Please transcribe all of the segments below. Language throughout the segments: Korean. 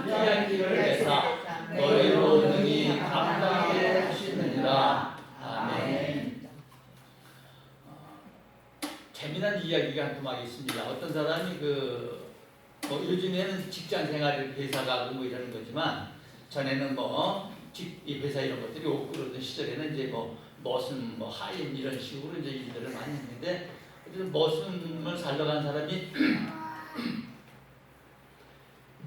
귀한 길을 내사 너희로 능히 감당하게 하시느니라. 아멘. 재미난 이야기가 한 토막 있습니다. 어떤 사람이 요즘에는 직장 생활을 회사 가고 뭐 이러는 거지만 전에는 이 회사 이런 것들이 없고 그러던 시절에는 이제 머슴, 하인 이런 식으로 이제 일들을 많이 했는데 어쨌든 머슴을 살러간 사람이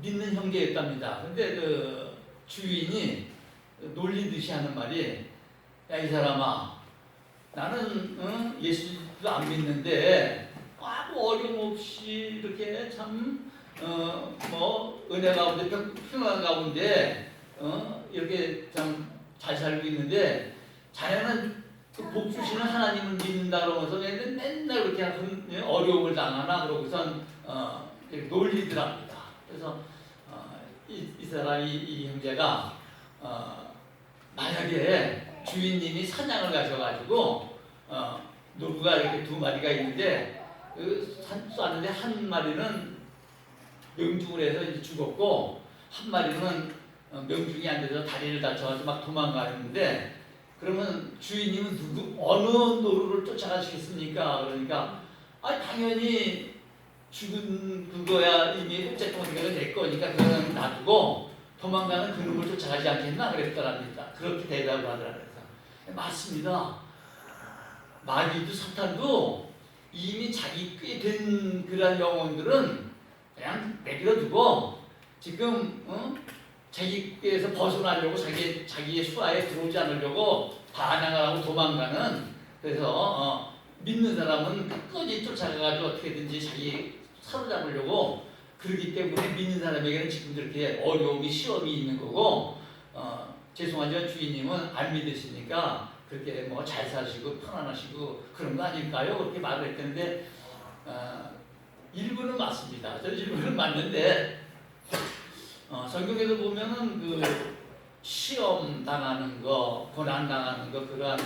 믿는 형제였답니다. 근데 그 주인이 놀리듯이 하는 말이 야, 이 사람아, 나는 예수도 안 믿는데 아무 어려움 없이 이렇게 참 은혜 가운데 평안 가운데 이렇게 참 잘 살고 있는데 자네는 그 복 주시는 하나님을 믿는다 그러면서 맨날 그렇게 어려움을 당하나 그러고선 이렇게 놀리더랍니다. 그래서 이 사람이 이 형제가 만약에 주인님이 사냥을 가셔가지고 노루가 이렇게 두 마리가 있는데 쐈는데 한 마리는 명중을 해서 이제 죽었고 한 마리는 명중이 안 돼서 다리를 다쳐가지고 막 도망가는데 그러면 주인님은 어느 노루를 쫓아가시겠습니까? 그러니까 당연히 죽은 그거야 이미 어쨌든 내 거니까 그거는 놔두고 도망가는 그 놈을 쫓아가지 않겠나 그랬더랍니다. 그렇게 대답을 하더라고요. 맞습니다. 마귀도 사탄도 이미 자기 꽤 된 그런 영혼들은 그냥 내버려두고 지금 자기 꾀에서 벗어나려고 자기의 수하에 들어오지 않으려고 반항을 하고 도망가는 그래서 믿는 사람은 끝까지 쫓아가가지고 어떻게든지 자기 사로잡으려고 그러기 때문에 믿는 사람에게는 지금 이렇게 어려움이 시험이 있는 거고 죄송하지만 주인님은 안 믿으시니까 그렇게 잘 사시고 편안하시고 그런 거 아닐까요? 그렇게 말을 했는데 일부는 맞습니다. 저 일부는 맞는데 성경에도 보면은 그 시험 당하는 거, 고난 당하는 거 그러한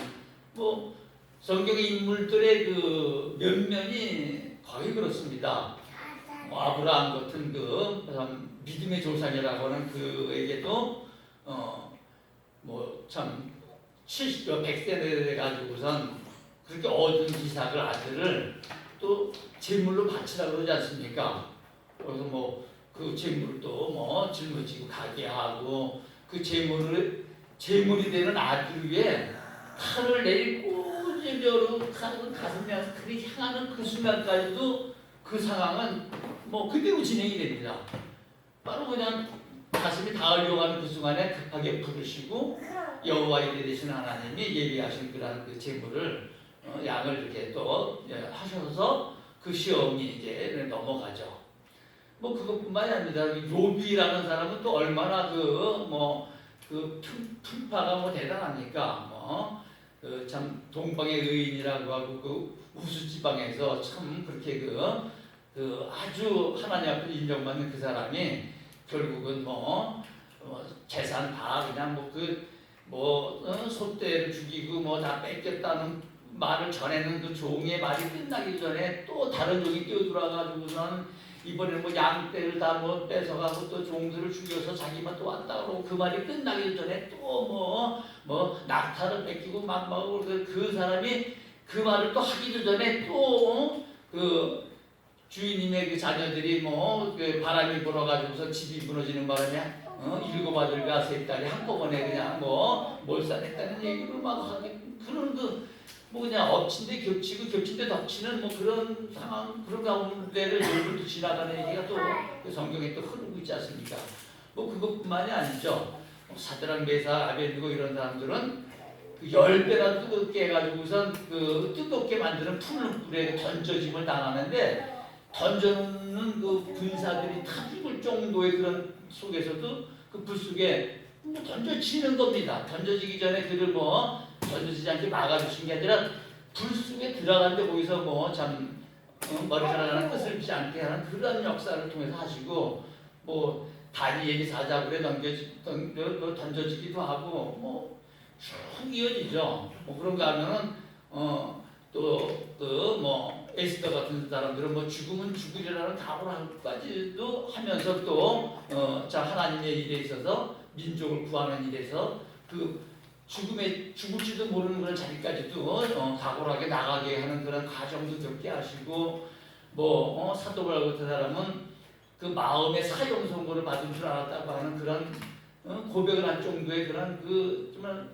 성경의 인물들의 그 면면이 거의 그렇습니다. 아브라함 같은 믿음의 조상이라고 하는 그에게도 참 70여 100세 돼가지고선 그렇게 얻은 이삭을 아들을 또 제물로 바치라고 그러지 않습니까? 그래서 그 제물을 또 짊어지고 가게 하고 그 제물이 되는 아들 위에 칼을 내리고 꾸준히 가슴에 그리 향하는 그 순간까지도 그 상황은 그대로 진행이 됩니다. 바로 그냥 가슴이 닿으려고 하는 그 순간에 급하게 부르시고 여호와 이레 되신 하나님이 예비하신 그러한 그 제물을 양을 이렇게 또 하셔서 그 시험이 이제 넘어가죠. 그것뿐만이 아닙니다. 욥이라는 사람은 또 얼마나 풍파가 대단합니까? 참 동방의 의인이라고 하고 그 우수 지방에서 참 그렇게 아주 하나님 앞에 인정받는 그 사람이 결국은 재산 다 그냥 소떼를 죽이고 다 뺏겼다는 말을 전에는 그 종의 말이 끝나기 전에 또 다른 종이 뛰어들어가지고서는 이번에는 양떼를 다 뺏어가고 또 종들을 죽여서 자기만 또 왔다 그러고 그 말이 끝나기 전에 또 낙타를 뺏기고 막 그 사람이 그 말을 또 하기도 전에 또 그 주인님의 그 자녀들이 그 바람이 불어가지고서 집이 무너지는 바람에 7 아들과 3 딸이 한꺼번에 그냥 몰살했다는 얘기를 막 하게 그런 그냥 엎친 데 겹치고 겹친 데 덮치는 그런 상황 그런 가운데를 욥을 지나가는 얘기가 또 그 성경에 또 흐르고 있지 않습니까? 그것뿐만이 아니죠. 사드락 메삭 아벳느고 이런 사람들은 10배나 뜨겁게 해가지고선 그 뜨겁게 만드는 풀불에 던져짐을 당하는데 던져놓는 그 군사들이 다 죽을 정도의 그런 속에서도 그 불 속에 던져지는 겁니다. 던져지기 전에 그를 던져지지 않게 막아주신 게 아니라 불 속에 들어가는데 거기서 참 머리카락 하나 끝을 비지 않게 하는 그런 역사를 통해서 하시고 다니엘이 사자굴에 던져지기도 하고 쭉 이어지죠. 그런가 하면은 에스더 같은 사람들은 뭐 죽으면 죽으리라는 각오까지도 하면서 또 자 하나님의 일에 있어서 민족을 구하는 일에서 그 죽음에 죽을지도 모르는 그런 자리까지도 각오하게 나가게 하는 그런 과정도 겪게 하시고 뭐 사도 바울 같은 사람은 그 마음의 사형 선고를 받은 줄 알았다고 하는 그런 고백을 한 정도의 그런 그 정말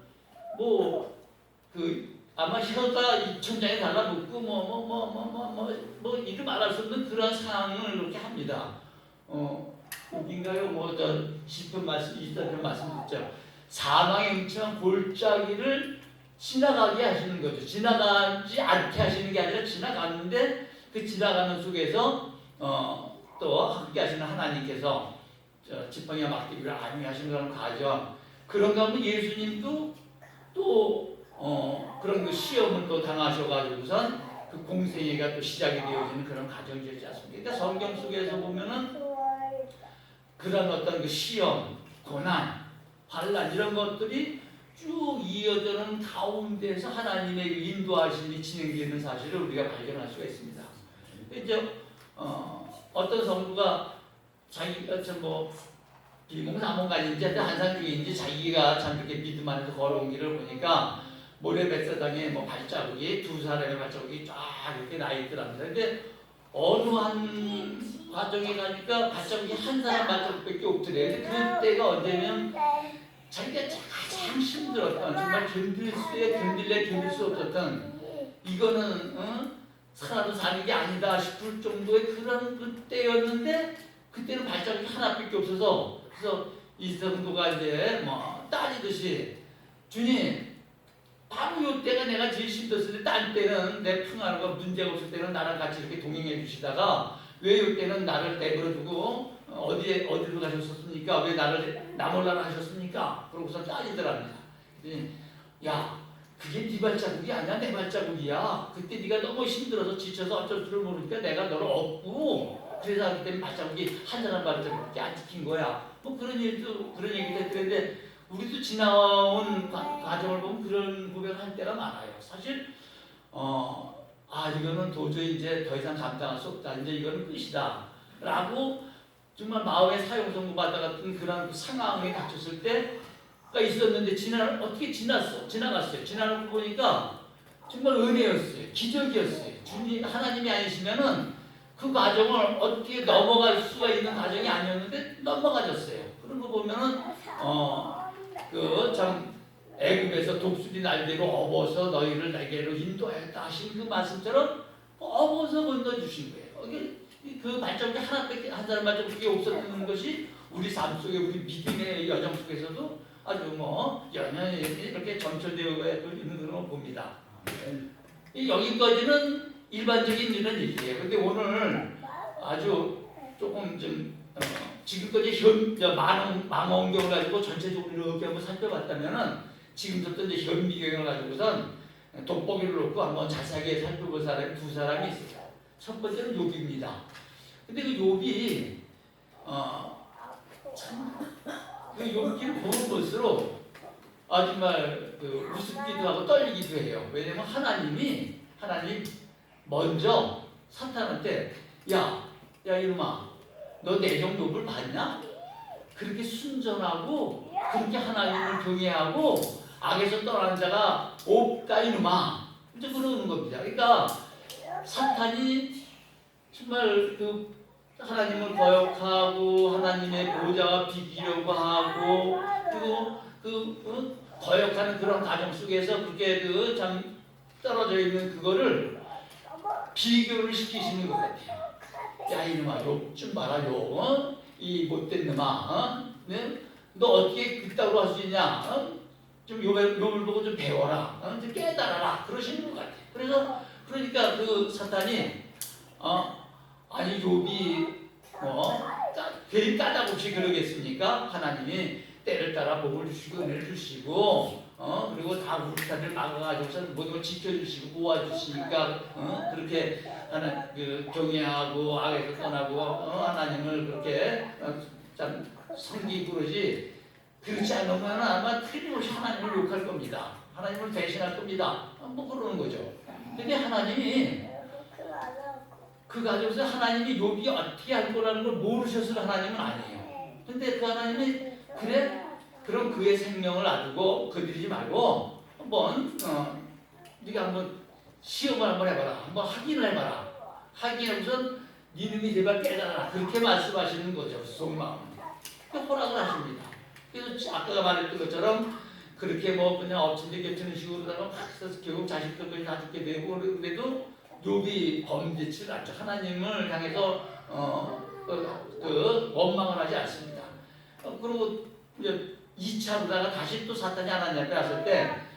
뭐 그 아마 혀가 이 천장에 달라붙고 뭐 이루 말할 수 없는 그런 상황을 이렇게 합니다. 여긴가요? 뭐저 시편 말씀 24편 말씀 듣죠. 사망의 음침한 골짜기를 지나가게 하시는 거죠. 지나가지 않게 하시는 게 아니라 지나갔는데 그 지나가는 속에서 또 함께 하시는 하나님께서 지팡이와 막대기를 안위하시는 그런 과정, 그런 가운데 예수님도 또 그런 그 시험을 또 당하셔가지고선 그 공생애가 또 시작이 되어지는 그런 과정이지 않습니까? 그러니까 성경 속에서 보면은 그런 어떤 그 시험, 고난, 환난 이런 것들이 쭉 이어지는 가운데서 하나님의 인도하심이 진행되는 사실을 우리가 발견할 수가 있습니다. 이제 어떤 성도가 자기가 뭐 비몽사몽간인지 한상중인지 자기가 참 그렇게 믿음 안에서 걸어온 길을 보니까 모래뱃사당에 뭐 발자국이 두 사람의 발자국이 쫙 이렇게 나 있더랍니다. 근데 어느 한 과정에 가니까 발자국이 한 사람 발자국밖에 없더래요. 근데 그때가 언제면 자기가 가장 힘들었던, 정말 견딜 수 없었던, 이거는 살아도 사는 게 아니다 싶을 정도의 그런 그때였는데, 그때는 발자국이 하나밖에 없어서, 그래서 이 성도가 이제 뭐 따지듯이, 주님 바로 이때가 내가 제일 힘들었을 때, 딴 때는 내 평안과 문제가 없을 때는 나랑 같이 이렇게 동행해 주시다가 왜 이때는 나를 내버려 두고 어디로 가셨습니까? 왜 나를 나몰라라 하셨습니까? 그러고서 따지더랍니다. 야, 그게 네 발자국이 아니야, 내 발자국이야. 그때 네가 너무 힘들어서 지쳐서 어쩔 줄을 모르니까 내가 너를 업고, 그래서 하기 때문에 발자국이 한 사람 발자국밖에 안 지킨 거야. 뭐 그런 얘기도 했는데, 우리도 지나온 과정을 보면 그런 고백을 할 때가 많아요. 사실 이거는 도저히 이제 더 이상 감당할 수 없다. 이제 이거는 끝이다. 라고 정말 마음의 사형 선고받아 같은 그런 그 상황에 닥쳤을 때가 있었는데 어떻게 지나갔어요. 지나고 보니까 정말 은혜였어요. 기적이었어요. 주님 하나님이 아니시면은 그 과정을 어떻게 넘어갈 수가 있는 과정이 아니었는데 넘어가졌어요. 그런 거 보면은 참 애굽에서 독수리 날개로 업어서 너희를 내게로 인도하였다 하신 그 말씀처럼 업어서 건너주신 거예요. 그 발자국이 한 사람 발자국이 없었던 것이 우리 삶 속에, 우리 믿음의 여정 속에서도 아주 뭐 연연히 이렇게 점철되어 있는 그런 걸 봅니다. 여기까지는 일반적인 이런 얘기예요. 근데 오늘 아주 조금 좀 지금까지 망원경을 가지고 전체적으로 이렇게 한번 살펴봤다면은 지금부터 이제 현미경을 가지고선 돋보기를 놓고 한번 자세하게 살펴볼 사람이 두 사람이 있어요. 첫 번째는 욥입니다. 근데 그 욥이 그 욥기를 보는 볼수록 정말 그 우습기도 하고 떨리기도 해요. 왜냐면 하나님 먼저 사탄한테 야 이놈아, 너 내정 욥을 봤냐? 그렇게 순전하고 그렇게 하나님을 경외하고 악에서 떠나는 자가 없다 이놈아, 이제 그러는 겁니다. 그러니까 사탄이 정말 그 하나님을 거역하고 하나님의 보좌와 비기려고 하고, 그리고 거역하는 그런 과정 속에서 그게 참 떨어져 있는 그거를 비교를 시키시는 것 같아요. 야 이놈아, 욥 좀 봐라, 욥. 이 못된 놈아, 네? 너 어떻게 그따구로 할 수 있냐? 좀 욥을 보고 좀 배워라, 좀 깨달아라, 그러시는 것 같아요. 그러니까 그 사탄이 아니 욥이 괜히 까닭없이 그러겠습니까? 하나님이 때를 따라 복을 주시고 은혜를 주시고 그리고 다 우리 탓을 막아가지고서 모든 걸 지켜주시고 모아주시니까 그렇게 경외하고 악에서 떠나고 하나님을 그렇게 참 섬기고 그러지, 그렇지 않으면 아마 틀림없이 하나님을 욕할 겁니다. 하나님을 대신할 겁니다. 뭐 그러는 거죠. 근데 하나님이 그 가정에서 하나님이 욥이 어떻게 할 거라는 걸 모르셔서 하나님은 아니에요. 근데 그 하나님이 그래? 그럼 그의 생명을 놔두고 건드리지 말고 한번 네가 한번 시험을 한번 해봐라. 한번 확인을 해봐라. 확인하고서 니놈이 제발 깨달아라. 그렇게 말씀하시는 거죠. 속마음. 허락을 하십니다. 그래서 아까 말했던 것처럼 그렇게 뭐 그냥 엎친데 겹치는 식으로다가 막 해서 결국 자식들까지 다 죽게 되고 그래도 욥이 범죄치를 않죠. 하나님을 향해서 그 원망을 하지 않습니다. 그리고 이제 2차로다가 다시 또 사탄이 하나님한테 왔을 때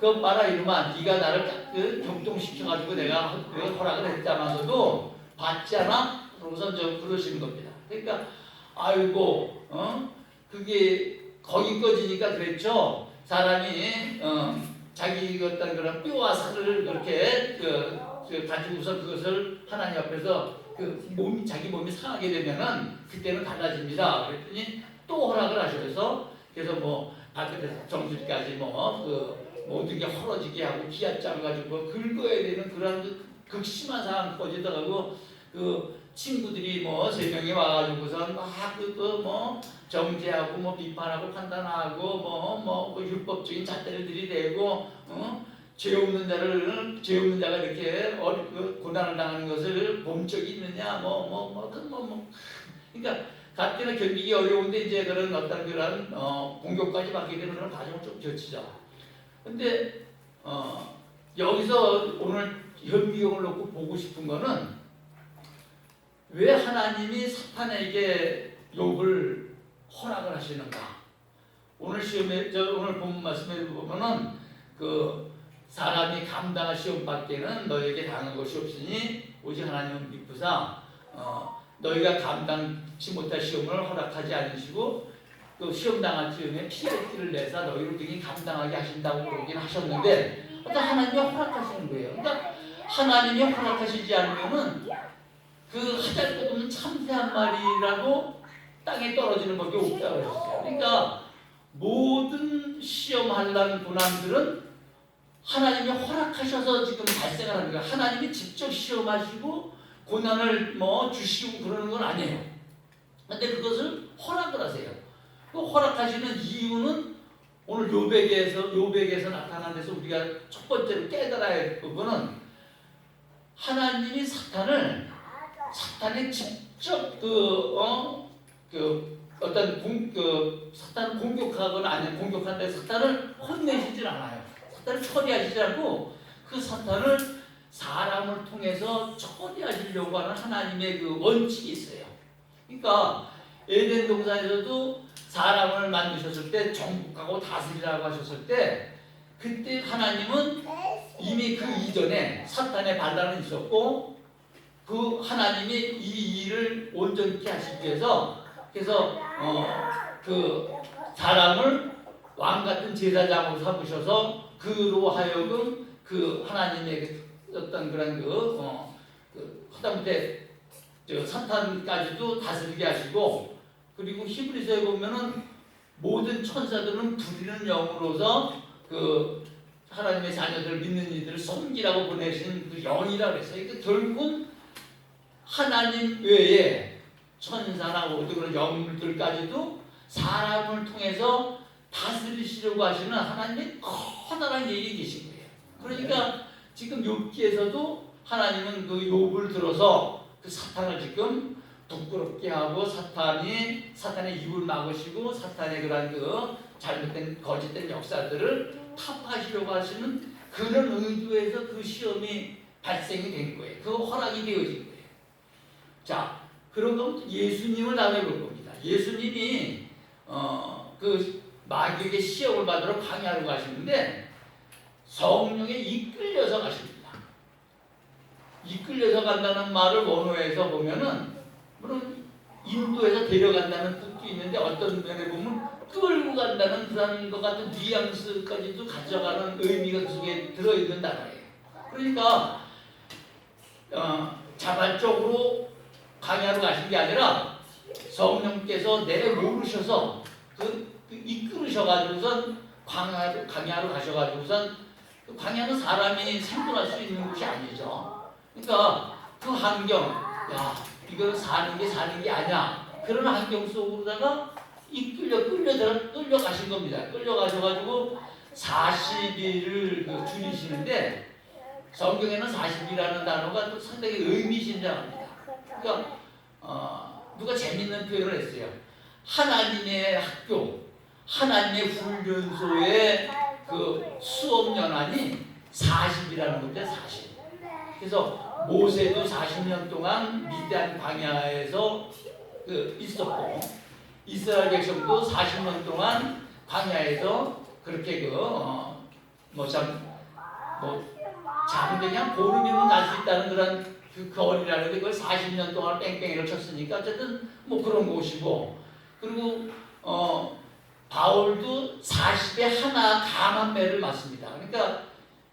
그 봐라 이놈아 네가 나를 격동시켜가지고 내가 허락을 했다면서도 받지 않아? 그러고서 그러시는 겁니다. 그러니까 아이고 그게 거기까지니까 그랬죠. 사람이 자기 어떤 그런 뼈와 살을 그렇게 가지고서 그것을 하나님 앞에서 자기 몸이 상하게 되면은 그때는 달라집니다. 그랬더니 또 허락을 하셔서 그래서 뭐 발끝에서 정수리까지 모든 게 헐어지게 하고 기압장을 가지고 긁어야 되는 그런 극심한 상황까지도 하고 그 친구들이 뭐 3명이 와가지고서 막 정죄하고 비판하고 판단하고 율법적인 잣대를 들이대고 죄 없는 자가 이렇게 고난을 당하는 것을 본 적이 있느냐 그러니까 가뜩이나 견디기 어려운데 이제 그런 어떤 그런 공격까지 받게 되는 그런 과정을 좀 거치죠. 근데 여기서 오늘 현미경을 놓고 보고 싶은 거는 왜 하나님이 사탄에게 욥을 허락을 하시는가? 오늘 오늘 본 말씀에 보면은 그 사람이 감당할 시험밖에는 너에게 당한 것이 없으니 오직 하나님은 믿부사 너희가 감당치 못할 시험을 허락하지 않으시고 또 시험 당할 즈음에 피할 길을 내사 너희를 등이 감당하게 하신다고 그러긴 하셨는데 어떤 하나님이 허락하시는 거예요. 그러니까 하나님이 허락하시지 않으면은 그 하잘것없는 참새 한 마리라도 땅에 떨어지는 법이 없다고 하셨어요. 그러니까 모든 시험하려는 고난들은 하나님이 허락하셔서 지금 발생을 하는 거예요. 하나님이 직접 시험하시고 고난을 주시고 그러는 건 아니에요. 근데 그것을 허락을 하세요. 그 허락하시는 이유는 오늘 욥에게서 나타난 데서 우리가 첫 번째로 깨달아야 할 부분은 하나님이 사탄이 직접 사탄을 공격하거나 아니면 공격한다 사탄을 혼내시질 않아요. 사탄을 처리하시지 않고 그 사탄을 사람을 통해서 처리하시려고 하는 하나님의 그 원칙이 있어요. 그러니까 에덴 동산에서도 사람을 만드셨을 때 정복하고 다스리라고 하셨을 때 그때 하나님은 이미 그 이전에 사탄의 반란은 있었고 그 하나님이 이 일을 온전케 하시기 위해서 그래서 그 사람을 왕 같은 제사장으로 삼으셔서 그로 하여금 그 하나님의 어떤 그런 하다못해 사탄까지도 다스리게 하시고 그리고 히브리서에 보면은 모든 천사들은 부리는 영으로서 그 하나님의 자녀들을 믿는 이들을 섬기라고 보내신 그 영이라고 그랬어요. 그러니까 결국은 하나님 외에 천사나 모든 그런 영물들까지도 사람을 통해서 다스리시려고 하시는 하나님의 커다란 일이 계신 거예요. 그러니까 지금 욥기에서도 하나님은 그 욥을 들어서 그 사탄을 지금 부끄럽게 하고 사탄의 입을 막으시고 사탄의 그런 그 잘못된 거짓된 역사들을 타파하시려고 하시는 그런 의도에서 그 시험이 발생이 된 거예요. 그 허락이 되어진 거예요. 자, 그런 예수님을 다음에 볼 겁니다. 예수님이 그 마귀에게 시험을 받으러 광야로 가시는데 성령에 이끌려서 가십니다. 이끌려서 간다는 말을 원어에서 보면은 물론 인도에서 데려간다는 뜻도 있는데 어떤 면에 보면 끌고 간다는 그런 것 같은 뉘앙스까지도 가져가는 의미가 그 속에 들어있는 단어예요. 그러니까 자발적으로 광야로 가신 게 아니라 성령께서 내려놓으셔서 이끌으셔가지고선 광야로 가셔가지고선 광야는 사람이 생존할 수 있는 곳이 아니죠. 그러니까 그 그 환경, 야, 이거는 사는 게 아니야. 그런 환경 속으로다가 끌려가신 겁니다. 끌려가셔가지고 40일을 줄이시는데, 성경에는 40이라는 단어가 또 상당히 의미심장합니다. 그러니까 누가 재밌는 표현을 했어요. 하나님의 학교, 하나님의 훈련소의 그 수업 연한이 40이라는 건데 40. 그래서 모세도 40년 동안 미디안 광야에서 있었고, 이스라엘 백성도 40년 동안 광야에서 그렇게 작은 그냥 보름이면 날 수 있다는 그런 그 거리라는데 그걸 40년 동안 뺑뺑이를 쳤으니까 어쨌든 뭐 그런 곳이고, 그리고 바울도 40에 하나 감한 매를 맞습니다. 그러니까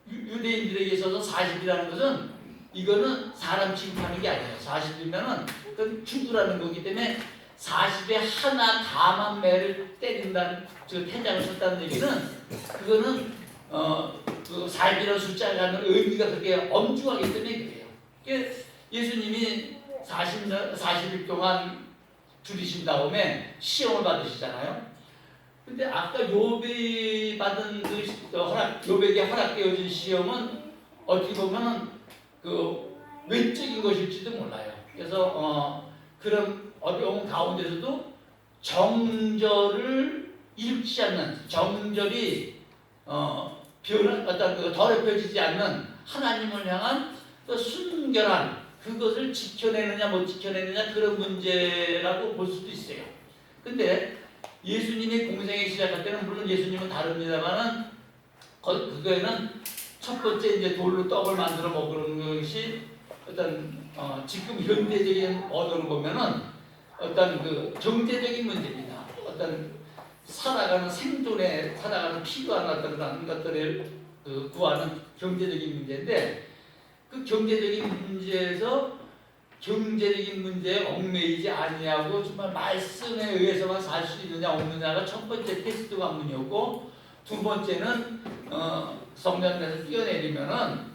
유대인들에게 있어서 40이라는 것은 이거는 사람 취급하는 게 아니에요. 40이면은 그건 충돌하는 거기 때문에 40에 하나 감한 매를 때린다는 태장을 쳤다는 얘기는 그거는 그 40이라는 숫자가 갖는 의미가 그렇게 엄중하기 때문에 그래요. 예수님이 40일 동안 줄이신 다음에 시험을 받으시잖아요. 근데 아까 욥이 받은 욥에게 허락되어진 시험은 어떻게 보면 그 외적인 것일지도 몰라요. 그래서 그런 어려운 가운데서도 정절을 잃지 않는, 정절이 더럽혀지지 않는 하나님을 향한 순결한 그것을 지켜내느냐 못 지켜내느냐 그런 문제라고 볼 수도 있어요. 근데 예수님이 공생에 시작할 때는 물론 예수님은 다릅니다만은 그거에는 첫 번째 이제 돌로 떡을 만들어 먹는 것이 어떤 지금 현대적인 언어로 보면은 어떤 그 경제적인 문제입니다. 어떤 살아가는 필요한 어떤 그런 것들을 구하는 경제적인 문제인데, 그 경제적인 문제에서 경제적인 문제에 얽매이지 아니하고 정말 말씀에 의해서만 살 수 있느냐 없느냐가 첫 번째 테스트 관문이었고, 두 번째는 성전에서 뛰어내리면은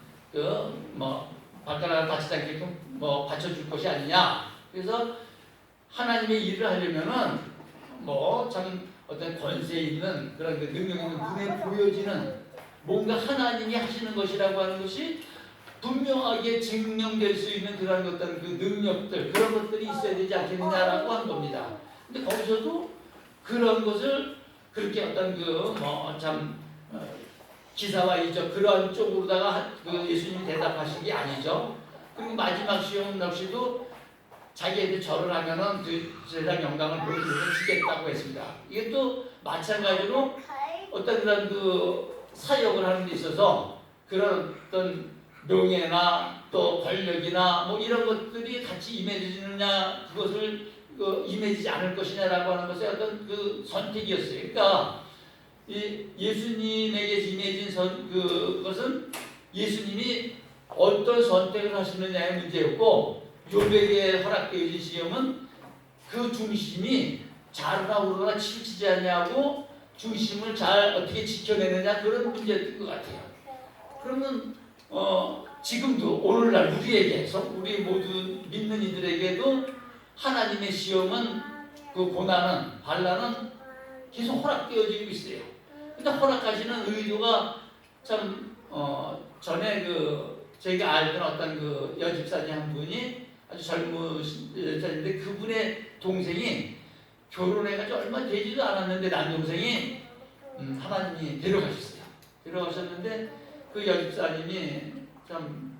바깥나라 다치지 않게끔 받쳐줄 것이 아니냐. 그래서 하나님의 일을 하려면은 참 어떤 권세 있는 그런 능력 있는 눈에 보여지는 뭔가 하나님이 하시는 것이라고 하는 것이 분명하게 증명될 수 있는 그런 어떤 그 능력들, 그런 것들이 있어야 되지 않겠느냐라고 한 겁니다. 근데 거기서도 그런 것을 그렇게 어떤 기사와 이적 그런 쪽으로다가 예수님이 대답하신 게 아니죠. 그리고 마지막 시험 역시도 자기한테 절을 하면은 그 세상 영광을 보여주면서 주겠다고 했습니다. 이게 또 마찬가지로 어떤 그런 사역을 하는 데 있어서 그런 어떤 명예나 또 권력이나 이런 것들이 같이 임해지느냐, 그것을 임해지지 않을 것이냐라고 하는 것의 어떤 선택이었어요. 그러니까 예수님에게 임해진 그것은 예수님이 어떤 선택을 하시느냐의 문제였고, 욥에게 허락되어진 시험은 그 중심이 자르나 우르나 치우치지 않냐고 중심을 잘 어떻게 지켜내느냐, 그런 문제였던 것 같아요. 그러면 지금도 오늘날 우리 모두 믿는 이들에게도 하나님의 시험은 고난은 반란은 계속 허락되어지고 있어요. 그러니까 허락하시는 의도가 참 전에 저희가 알던 어떤 여집사님 한 분이 아주 젊으신 여자인데, 그분의 동생이 결혼해가지고 얼마 되지도 않았는데 남동생이 하나님이 데려가셨는데 그 여집사님이 참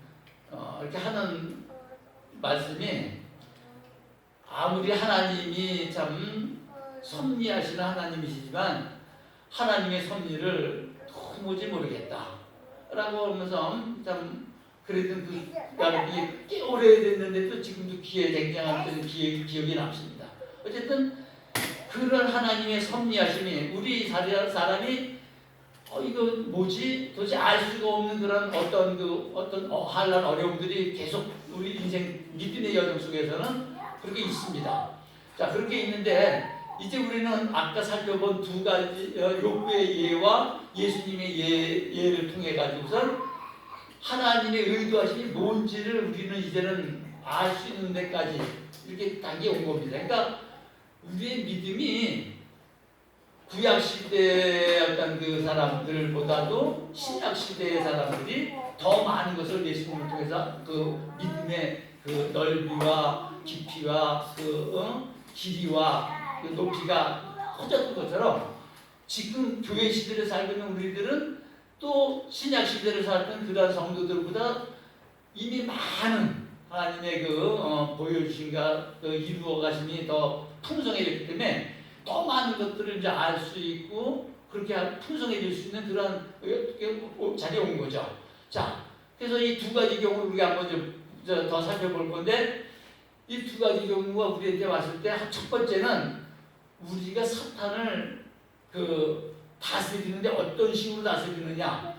이렇게 하는 말씀이, 아무리 하나님이 참 섭리하시는 하나님이시지만 하나님의 섭리를 도무지 모르겠다 라고 하면서 참 그랬던 그게 꽤 오래됐는데도 지금도 귀에 쟁쟁한 기억이 남습니다. 어쨌든 그런 하나님의 섭리하심이 우리 사람이 이거 뭐지? 도대체 알 수가 없는 그런 어떤 한란 어려움들이 계속 우리 인생 믿음의 여정 속에서는 그렇게 있습니다. 자, 그렇게 있는데 이제 우리는 아까 살펴본 두 가지 욥의 예와 예수님의 예를 통해 가지고선 하나님의 의도하심이 뭔지를 우리는 이제는 알 수 있는 데까지 이렇게 단계 온 겁니다. 그러니까 우리의 믿음이 구약 시대의 어떤 그 사람들보다도 신약 시대의 사람들이 더 많은 것을 예수님을 통해서 그 믿음의 그 넓이와 깊이와 길이와 그 높이가 커졌던 것처럼 지금 교회 시대를 살고 있는 우리들은 또 신약 시대를 살던 그러한 성도들보다 이미 많은 하나님의 보여주신가 이루어 가심이 더 풍성해졌기 때문에 더 많은 것들을 이제 알 수 있고 그렇게 풍성해질 수 있는 그런 자리에 온 거죠. 자, 그래서 이 두 가지 경우를 우리가 한번 좀 더 살펴볼 건데 이 두 가지 경우가 우리한테 왔을 때 첫 번째는 우리가 사탄을 다스리는데 어떤 식으로 다스리느냐,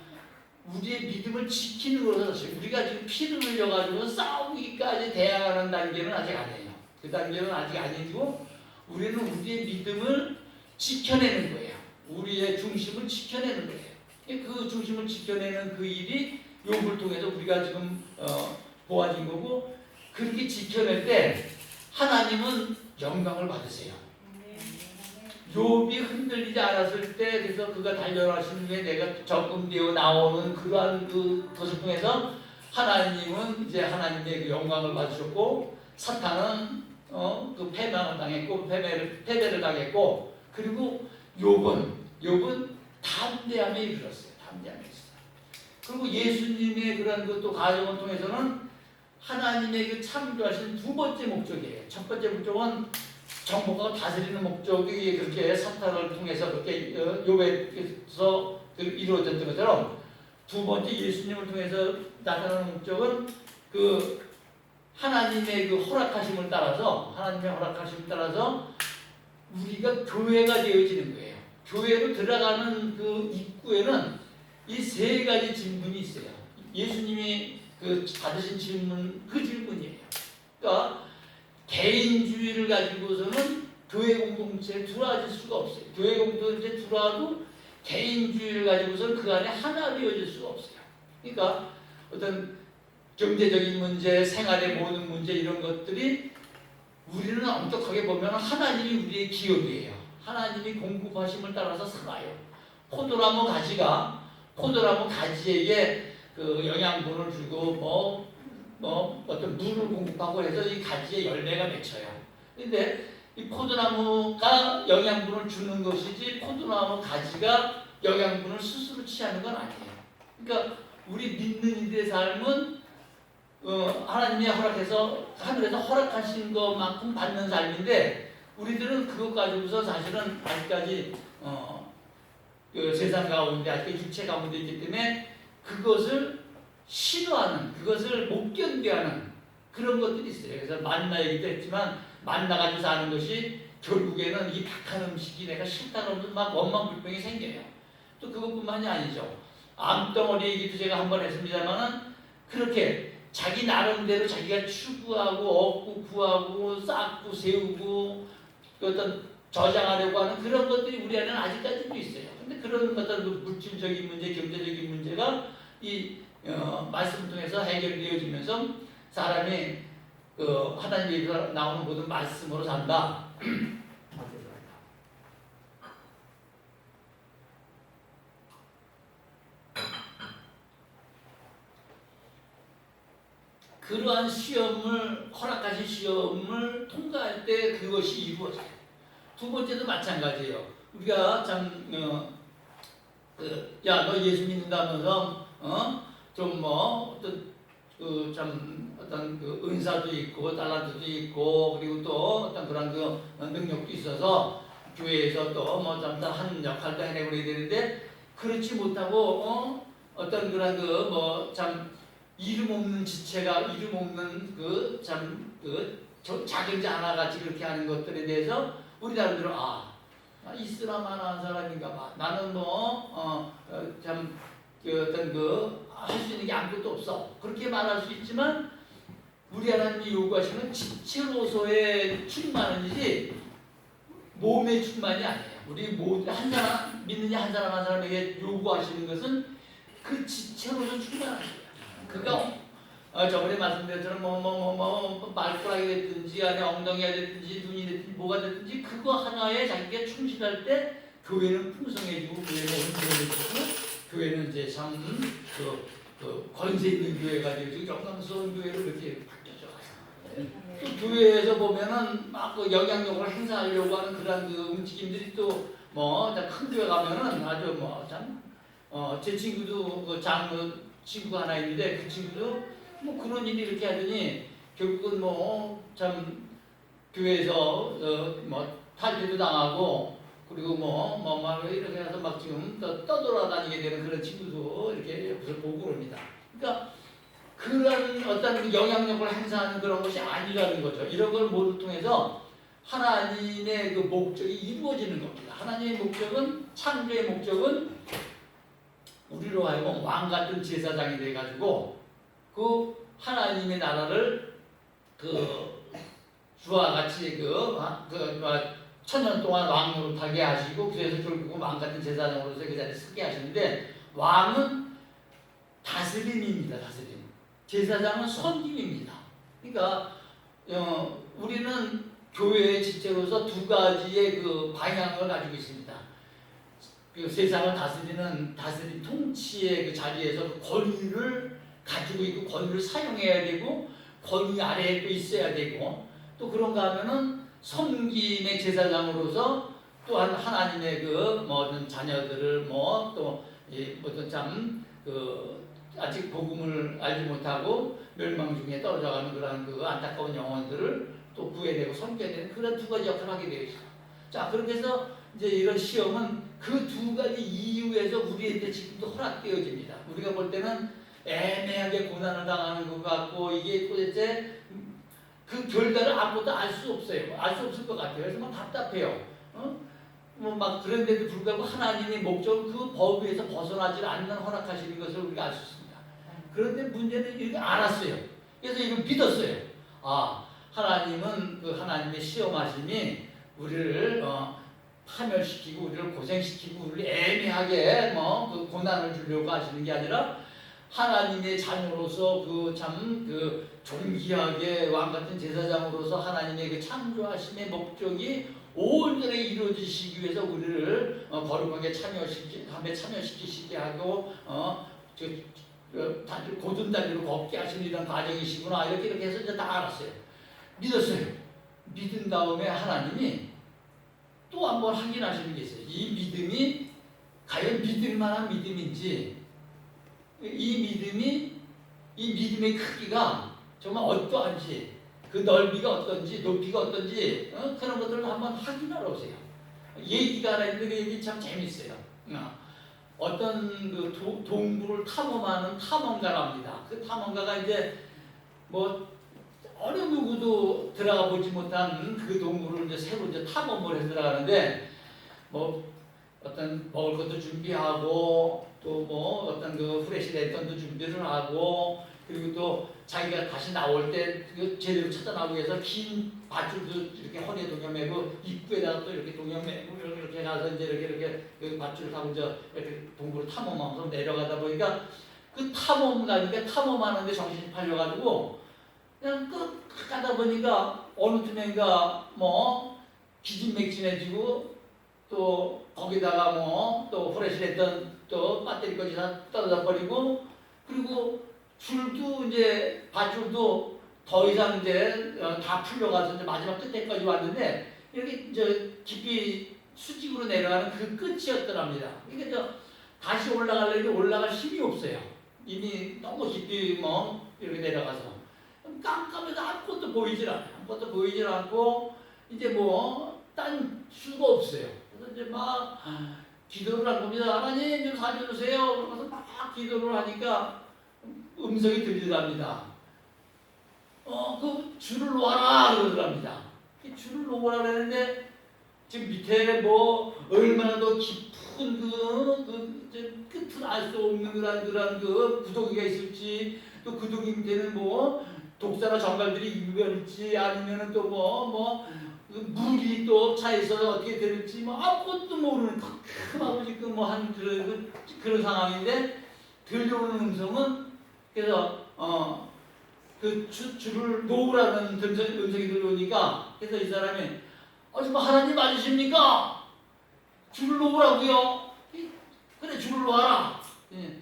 우리의 믿음을 지키는 것으로 우리가 지금 피를 흘려가지고 싸우기까지 대항하는 단계는 아직 아니에요. 그 단계는 아직 아니고 우리는 우리의 믿음을 지켜내는 거예요. 우리의 중심을 지켜내는 거예요. 그 중심을 지켜내는 그 일이 욥을 통해서 우리가 지금 보아진 거고, 그렇게 지켜낼 때 하나님은 영광을 받으세요. 욥이 흔들리지 않았을 때, 그래서 그가 단련하신 후에 내가 적금되어 나오는 그러한 것을 통해서 하나님은 이제 하나님의 그 영광을 받으셨고, 사탄은 패망을 당했고 패배를 당했고, 그리고 욥은 담대함에 이르렀어요. 담대함에 있어요. 그리고 예수님의 그런 것도 가정을 통해서는 하나님의 그 창조하신 두 번째 목적이에요. 첫 번째 목적은 정복하고 다스리는 목적이 그렇게 사탄을 통해서 그렇게 욥에서 이루어졌던 것처럼, 두 번째 예수님을 통해서 나타나는 목적은 하나님의 허락하심을 따라서 우리가 교회가 되어지는 거예요. 교회로 들어가는 그 입구에는 이 세 가지 질문이 있어요. 예수님이 받으신 질문, 그 질문이에요. 그러니까 개인주의를 가지고서는 교회 공동체에 들어와질 수가 없어요. 교회 공동체에 들어와도 개인주의를 가지고서는 그 안에 하나 되어질 수가 없어요. 그러니까 어떤 경제적인 문제, 생활의 모든 문제, 이런 것들이 우리는 엄격하게 보면 하나님이 우리의 기업이에요. 하나님이 공급하심을 따라서 살아요. 포도나무 가지에게 영양분을 주고 어떤 물을 공급하고 해서 이 가지에 열매가 맺혀요. 근데 이 포도나무가 영양분을 주는 것이지 포도나무 가지가 영양분을 스스로 취하는 건 아니에요. 그러니까 우리 믿는 이들의 삶은 하나님이 허락해서 하늘에서 허락하신 것만큼 받는 삶인데, 우리들은 그것 가지고서 사실은 아직까지 세상 가운데, 아직 육체 가운데 있기 때문에 그것을 싫어하는, 그것을 못 견뎌하는 그런 것들이 있어요. 그래서 만나 얘기도 했지만, 만나가지고 사는 것이 결국에는 이 박한 음식이 내가 싫다는 것도 막 원망불평이 생겨요. 또 그것뿐만이 아니죠. 암덩어리 얘기도 제가 한번 했습니다만은, 그렇게 자기 나름대로 자기가 추구하고 얻고 구하고 쌓고 세우고 어떤 저장하려고 하는 그런 것들이 우리 안에는 아직까지도 있어요. 근데 그런 어떤 물질적인 문제, 경제적인 문제가 이 말씀 통해서 해결되어지면서 사람이 하나님에서 나오는 모든 말씀으로 산다. 그러한 허락하신 시험을 통과할 때 그것이 이루어져요. 두 번째도 마찬가지예요. 우리가 너 예수 믿는다면서 어떤 은사도 있고 달란트도 있고 그리고 또 어떤 그런 능력도 있어서 교회에서 또 한 역할도 해내고 그래야 되는데, 그렇지 못하고 어떤 그런 이름 없는 지체가, 이름 없는 작은 자 하나같이 그렇게 하는 것들에 대해서 우리 사람들은 이슬람하는 사람인가 봐. 나는 할 수 있는 게 아무것도 없어. 그렇게 말할 수 있지만, 우리 하나님이 요구하시는 지체로서의 충만이지 몸의 충만이 아니에요. 우리 한 사람, 믿는 한 사람에게 요구하시는 것은 그 지체로서 충만한 거예요. 그가 저번에 말씀드린 것처럼 말꼬락이 됐든지 아니 엉덩이가 됐든지 눈이 됐든지 뭐가 됐든지 그거 하나에 자기가 충실할 때 교회는 풍성해지고 교회는 온전해지고 교회는 이제 참그 권세 있는 교회가 되고 영광스러운 교회로 이렇게 바뀌어져 가요. 또 교회에서 보면은 막 그 영향력을 행사하려고 하는 그런 그 움직임들이 또 뭐 큰 교회 가면은 아주 뭐 참 제 친구도 그 장로 친구 하나 있는데 그 친구도 뭐 그런 일이 이렇게 하더니 결국은 뭐 참 교회에서 뭐 탈퇴도 당하고 그리고 막 이렇게 해서 막 지금 떠돌아다니게 되는 그런 친구도 이렇게 옆에서 보고 그럽니다. 그러니까 그런 어떤 영향력을 행사하는 그런 것이 아니라는 거죠. 이런 걸 모두 통해서 하나님의 그 목적이 이루어지는 겁니다. 하나님의 목적은 창조의 목적은 우리로 하여금 왕 같은 제사장이 돼가지고 그 하나님의 나라를 그 주와 같이 천년 동안 왕 노릇하게 하시고 그래서 결국은 왕 같은 제사장으로서 그 자리에 서게 하시는데 왕은 다스림입니다. 다스림. 제사장은 섬김입니다. 그러니까 우리는 교회의 지체로서 두 가지의 그 방향을 가지고 있습니다. 그 세상을 다스리는 다스림 통치의 그 자리에서 그 권위를 가지고 있고 권위를 사용해야 되고 권위 아래에 또 있어야 되고 또 그런가 하면은 섬김의 제사장으로서 또한 하나님의 그 모든 자녀들을 또 어떤 참 그 아직 복음을 알지 못하고 멸망 중에 떨어져가는 그런 그 안타까운 영혼들을 또 구해내고 섬겨야 되는 그런 두 가지 역할을 하게 되어 있어요. 자, 그렇게 해서 이제 이런 시험은 그 두 가지 이유에서 우리한테 지금도 허락되어집니다. 우리가 볼 때는 애매하게 고난을 당하는 것 같고 이게 도대체 그 결과를 아무것도 알 수 없어요. 알 수 없을 것 같아요. 그래서 막 답답해요. 막 그런데도 불구하고 하나님의 목적은 그 법에서 벗어나지 않는 허락하시는 것을 우리가 알 수 있습니다. 그런데 문제는 이렇게 알았어요. 그래서 이걸 믿었어요. 하나님은 그 하나님의 시험하심이 우리를 파멸시키고 우리를 고생시키고 우리를 애매하게 그 고난을 주려고 하시는 게 아니라 하나님의 자녀로서 그 참 그 존귀하게 왕 같은 제사장으로서 하나님의 그 창조하심의 목적이 온전히 이루어지시기 위해서 우리를 거룩하게 참여시키시게 하고 고든 다리로 걷게 하시는 이런 과정이시구나 이렇게 해서 이제 다 알았어요. 믿었어요. 믿은 다음에 하나님이 또 한 번 확인하시는 게 있어요. 이 믿음이 과연 믿을 만한 믿음인지 이 믿음의 크기가 정말 어떠한지 그 넓이가 어떤지 높이가 어떤지 그런 것들을 한번 확인하러 오세요. 얘기가 하나 있는데 그 얘기 참 재밌어요. 어떤 그 동굴을 탐험하는 탐험가랍니다. 그 탐험가가 이제 어느 누구도 들어가 보지 못한 그 동굴을 이제 새로 이제 탐험을 해서 들어가는데 어떤 먹을 것도 준비하고 또 어떤 그 프레시 랜턴도 준비를 하고 그리고 또 자기가 다시 나올 때 그 재료를 찾아 나오기 위해서 긴 밧줄도 이렇게 허리에 동여매고 입구에다가 또 이렇게 동여매고 이렇게 가서 이제 이렇게 그 밧줄을 타고 이렇게 동굴을 탐험하면서 내려가다 보니까 그 탐험가니까 탐험하는데 정신이 팔려가지고 그냥 가다 보니까 어느 틈엔가 기진맥진해지고 또 거기다가 또 프레시했던 또 배터리까지 다 떨어져 버리고 그리고 줄도 이제 밧줄도 더 이상 이제 다 풀려가서 이제 마지막 끝에까지 왔는데 이렇게 이제 깊이 수직으로 내려가는 그 끝이었더랍니다. 그러니까 다시 올라가려면 올라갈 힘이 없어요. 이미 너무 깊이 이렇게 내려가서 깜깜해서 아무것도 보이질 않아요. 아무것도 보이질 않고 이제 딴 수가 없어요. 그래서 이제 막 기도를 한 겁니다. 하나님 좀 살려주세요. 그러면서 막 기도를 하니까 음성이 들리답니다. 그 줄을 놓아라 그러더랍니다. 그 줄을 놓으라 그랬는데 지금 밑에 얼마나 더 깊은 끝을 알 수 없는 그런 그 구덩이가 있을지 또 구덩이 밑에는 독사나 정갈들이 유별일지 아니면은 또 물이 또 차에서 어떻게 될지 아무것도 모르는 컴컴하고 지금 한 그런 상황인데 들려오는 음성은 그래서 그 줄을 놓으라는 음성이 들어오니까 그래서 이 사람이 정말 하나님 맞으십니까? 줄을 놓으라고요? 그래 줄을 놓아라. 예.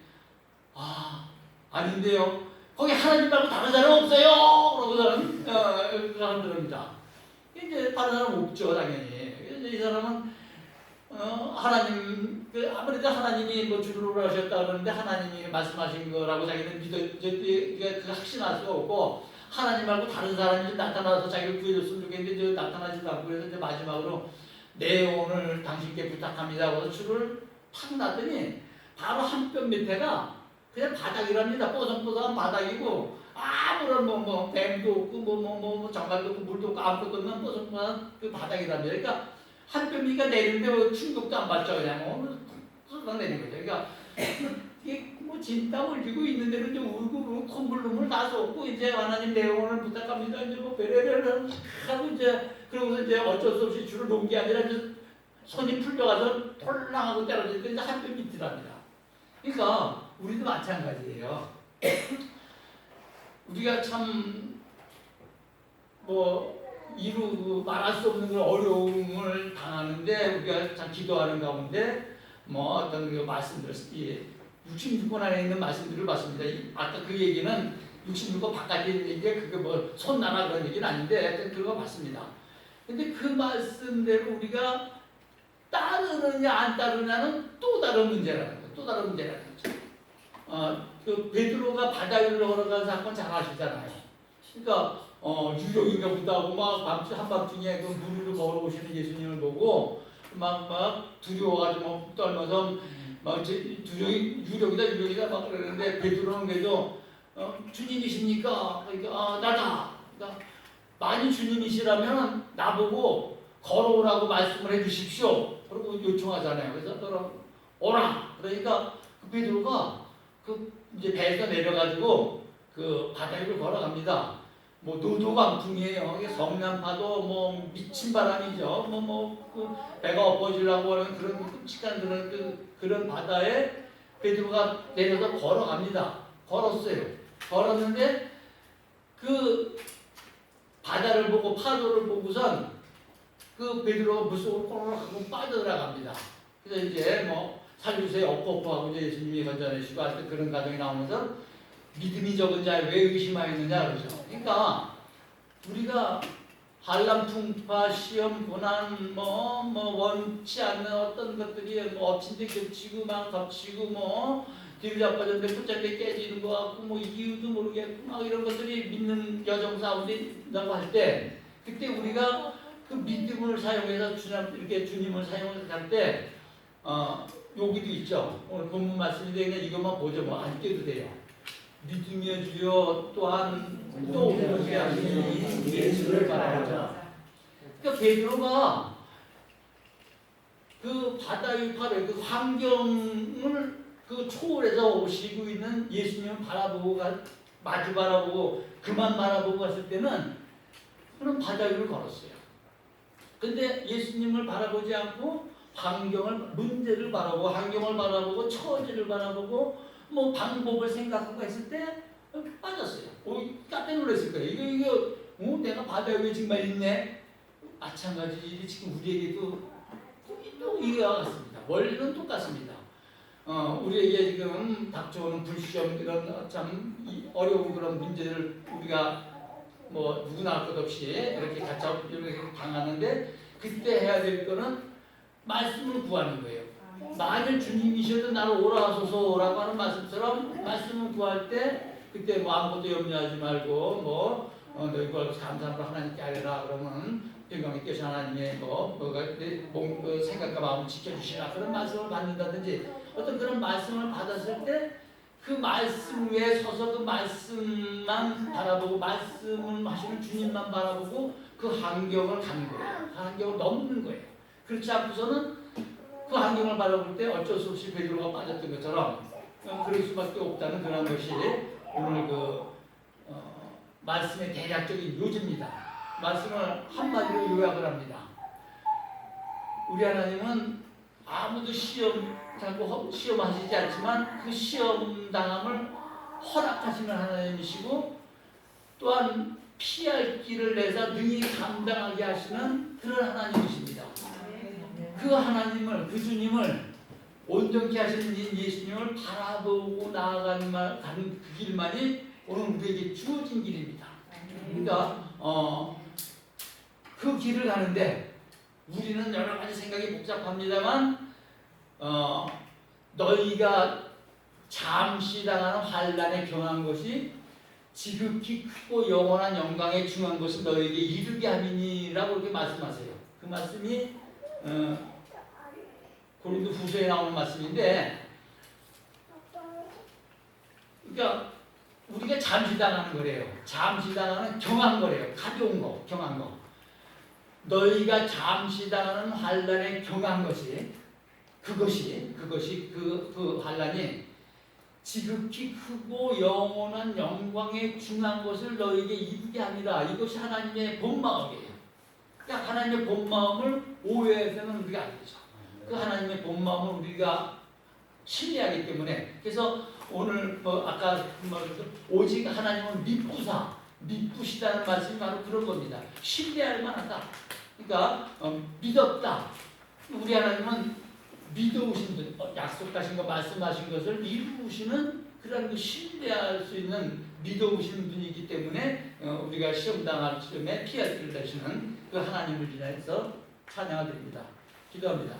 아닌데요. 거기 하나님 말고 다른 사람 없어요. 그러고서는 그 사람 들읍니다. 이제 다른 사람 없죠 당연히. 그래서 이 사람은 하나님 아무래도 하나님이 뭐 줄을 놓으라 하셨다 그러는데 하나님이 말씀하신 거라고 자기는 그 확신할 수가 없고 하나님 말고 다른 사람이 나타나서 자기를 구해줬으면 좋겠는데 나타나지도 않고 그래서 이제 마지막으로 네 오늘 당신께 부탁합니다 하고 줄을 탁 놨더니 바로 한 뼘 밑에가 그냥 바닥이랍니다. 뽀송뽀송한 바닥이고 아무런 뭐 뱀도 없고 뭐 장갑도 없고 물도 없고 아무것도 없는 뽀송뽀송한 그 바닥이랍니다. 그러니까 한 뼘이니까 내리는데 뭐 충격도 안 받죠. 그냥 쑥 내리는 거죠. 그러니까 이게 뭐 진땀 흘리고 있는데도 이제 울고 콧물눈물 다 쏟고 이제 하나님 내용을 부탁합니다. 이제 뭐 베레베레 하고 이제 그러고서 이제 어쩔 수 없이 줄을 놓은 게 아니라 이제 손이 풀려가서 톨랑하고 떨어지니까 이제 한 뼘 밑이랍니다. 그러니까 우리도 마찬가지예요. 우리가 참 뭐 이루 말할 수 없는 그런 어려움을 당하는데 우리가 참 기도하는 가운데 뭐 어떤 그 말씀들 66권 안에 있는 말씀들을 봤습니다. 아까 그 얘기는 66권 바깥에 있는 얘기가 그게 뭐 손나라 그런 얘기는 아닌데 하여튼 그런 거 봤습니다. 근데 그 말씀대로 우리가 따르느냐 안 따르느냐는 또 다른 문제라는 거예요. 또 다른 문제라는 거죠. 그 베드로가 바다 위로 걸어가는 사건 잘 아시잖아요. 그러니까 유령인가 보다 하고 막 한밤중에 그 물 위로 걸어오시는 예수님을 보고 막 두려워가지고 떨면서 막 유령이다 막 그러는데 베드로는 그래도 주님이십니까? 그러니까 나다. 그러니까 만일 주님이시라면 나보고 걸어오라고 말씀을 해주십시오. 그리고 요청하잖아요. 그래서 그럼 오라. 그러니까 그 베드로가 그 이제 배에서 내려가지고 그 바다 위로 걸어갑니다. 뭐 노도강풍이에요. 성난파도 뭐 미친 바람이죠. 그 배가 엎어지려고 하는 그런 끔찍한 그런 바다에 베드로가 내려서 걸어갑니다. 걸었어요. 걸었는데 그 바다를 보고 파도를 보고선 그 베드로가 물속으로 꼬르륵 하고 빠져들어갑니다. 그래서 이제 뭐 살려주세요 엎어하고 이제 예수님이 건져내시고 하여튼 그런 과정이 나오면서 믿음이 적은 자에 왜 의심하였느냐 그러죠. 그러니까 우리가 한람풍파 시험 고난 뭐 원치 않는 어떤 것들이 뭐 엎친 데 겹치고 막 덮치고 뭐 뒤로 자빠졌는데 붙잡게 깨지는 거 같고 뭐 이유도 모르겠고 막 이런 것들이 믿는 여정 가운데 있다고 할 때 그때 우리가 그 믿음을 사용해서 주님을 사용해서 갈 때 여기도 있죠. 오늘 본문 말씀인데 그냥 이것만 보죠. 뭐 안 깨도 돼요. 믿음의 주여 또한 또 오게 하시니 예수를 바라보자. 그러니까 베드로가 그 바다 위파를 그 환경을 그 초월해서 오시고 있는 예수님을 바라보고 마주 바라보고 그만 바라보고 갔을 때는 그런 바다 위를 걸었어요. 근데 예수님을 바라보지 않고 문제를 바라보고 환경을 바라보고 처지를 바라보고 뭐 방법을 생각하고 했을 때 빠졌어요. 깜짝 놀랐을 거예요. 이거 내가 바다 위에 정말 있네. 마찬가지 일이 지금 우리에게도 또 이와 같습니다. 원리는 똑같습니다. 우리에게 지금 닥쳐오는 불시험 이런 참 어려운 그런 문제를 우리가 뭐 누구나 할 것 없이 이렇게 당하는데 그때 해야 될 거는 말씀을 구하는 거예요. 만일 주님이셔도 나를 오라 하소서라고 하는 말씀처럼 말씀을 구할 때 그때 뭐 아무것도 염려하지 말고 너희 걸 감사함으로 하나님께 하려라 그러면 영광이 뛰신 하나님의 뭐가 내 생각과 마음을 지켜주시라 그런 말씀을 받는다든지 어떤 그런 말씀을 받았을 때 그 말씀 위에 서서 그 말씀만 바라보고 말씀을 하시는 주님만 바라보고 그 환경을 가는 거예요. 그 환경을 넘는 거예요. 그렇지 않고서는 그 환경을 바라볼 때 어쩔 수 없이 베드로가 빠졌던 것처럼 그럴 수밖에 없다는 그런 것이 오늘 말씀의 대략적인 요지입니다. 말씀을 한마디로 요약을 합니다. 우리 하나님은 아무도 시험하시지 않지만 그 시험 당함을 허락하시는 하나님이시고 또한 피할 길을 내사 능히 감당하게 하시는 그런 하나님이십니다. 그 하나님을, 그 주님을 온전케 하시는 이 예수님을 바라보고 나아가는 그 길만이 오늘 우리에게 주어진 길입니다. 그러니까 그 길을 가는데 우리는 여러 가지 생각이 복잡합니다만 너희가 잠시 당하는 환난에 경한 것이 지극히 크고 영원한 영광에 중한 것을 너희에게 이르게 함이니라고 이렇게 말씀하세요. 그 말씀이 고린도 후서에 나오는 말씀인데, 그러니까 우리가 잠시 당하는 거래요. 잠시 당하는 경한 거래요. 가벼운 거, 경한 거. 너희가 잠시 당하는 환난에 경한 것이 그것이 그 환난이 지극히 크고 영원한 영광에 중한 것을 너희에게 이루게 합니다. 이것이 하나님의 본 마음이에요. 그러니까 하나님의 본 마음을 오해해서는 우리가 안 되죠. 그 하나님의 본 마음을 우리가 신뢰하기 때문에, 그래서 오늘 아까 말했던 오직 하나님은 믿부시다는 말씀이 바로 그런 겁니다. 신뢰할 만하다. 그러니까 믿었다. 우리 하나님은 믿어오신 분, 약속하신 것, 말씀하신 것을 이루시는 그런 그 신뢰할 수 있는 믿어오시는 분이기 때문에 우리가 시험 당할 시험에 피할 길을 되시는 그 하나님을 인하여서 찬양드립니다. 기도합니다.